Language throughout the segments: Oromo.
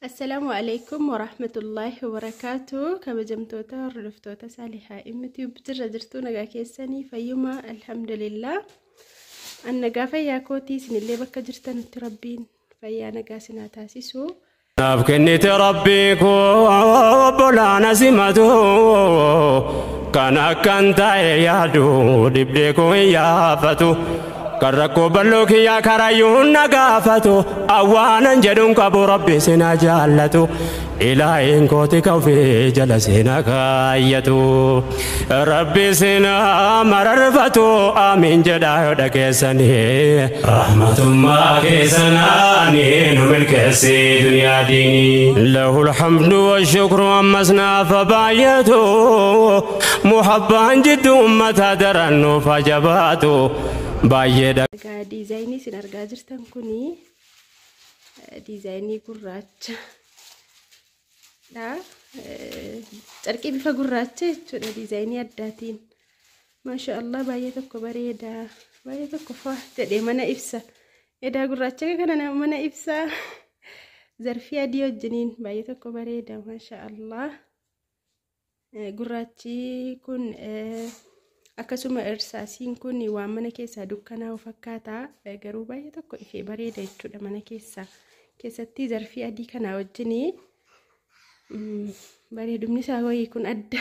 السلام عليكم ورحمة الله وبركاته. كبجمتوتا ورلفتوتا صالحة إمتي وبتر جرتونا كيساني فيما الحمد لله أن فيا كوتي سن اللي بك جرتن تربين فيا نقاسنا تاسسو نافكني تربيك وبلا نسمته كان كنت يادو دبليكو يافتو كركو بلوك يا كرايون نقافتو أوانا جدون كابو ربي سنا جالتو إلهين كوتي كوفي جلسنا كايتو ربي سنا مررفتو آمين جدا دكيسني رحمة ما كيسنا نين ملكسي دنيا ديني له الحمد والشكر أمسنا فبايتو محبا جد أمتا درنو فجباتو بايدا ديزايني سنرجع جرتن كوني ديزايني كراج لا تركي بفقراج شو ديزايني أداتين ما شاء الله بايتك بريدا بايتك فاه تدي منا إفسا إذا قراج كنا منا إفسا زرفيا ديو جنين بايتك بريدا ما شاء الله قراجي كن akkasuma irsaasiin kun waan mana keessa dukkanaa fakkaata garuu baay'ee tokko ifee bareeda jechuudha mana keessatti zarfii adii kana wajjin bareedumni isaa wayii kun adda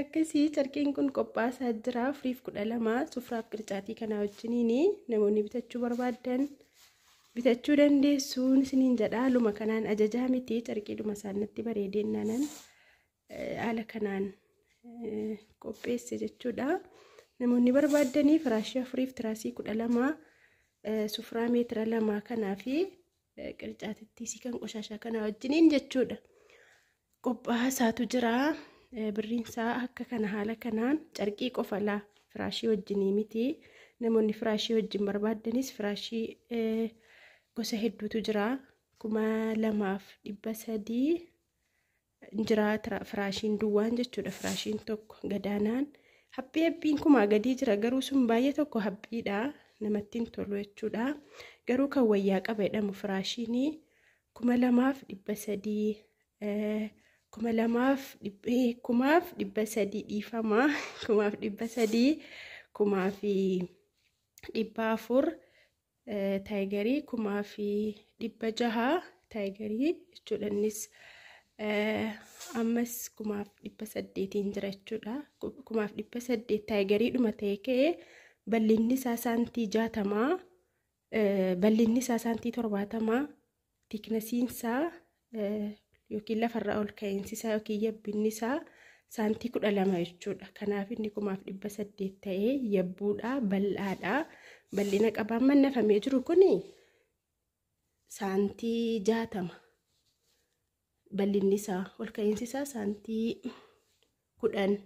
akkasii carqiin kun qophaasaa jira firiif 12 sufraaf qircaatii kana wajjiniin namoonni bitachuu barbaadan bitachuu dandeessuun isiniin jedha luma kanaan ajajaa miti carqiidhuma isaanitti bareedeennan haala kanaan qopheesse jechuudha namoonni barbaadanii firaashii afuriif tiraasii 12 sufraa meetira 2 kanaa fi qircaatittii kan qoshashaa kana wajjiniin jechuudha qophaasaatu jira birriinsaa akka kana haala kanaan carqii qofalaa firaashii wajjinii miti namoonni firaashii wajjin barbaadanis firaashii gosa hedduutu jira 2300 jira firaashiin duwwaan jechuudha firaashiin tokko gadaanaan haphiin kuma gadii jira garuu sun baay'ee tokko haphiidha namatti tolu jechuudha garuu kan wayyaa qaba jedhamu firaashiin 2300 1300 dhiifama 1300 1400 taayigarii 1600 taayigarii jechuudha innis ammas 1800 jira jechuudha 1800 taayigarii dhuma ta'e ka'ee bal'inni isaa saantii 60 bal'inni isaa saantii 70 tiknasiin isaa yookiin lafarraa ol ka'iinsi isaa yookiin yabbinni isaa saantii 12 jechuudha kanaaf inni 1800 ta'ee yabbuudha bal'aadha bal'ina qabaan mannafamee jiru kuni saantii 60 bal'inni isaa ol ka'iinsi isaa saantii 10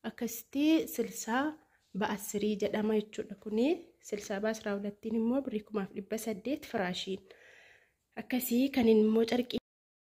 akkasitti silsaa ba'asirii jedhama jechuudha kuni silsaa ba'asraa 12 immoo birrii 1800 firaashiin akkasii kan immoo carqii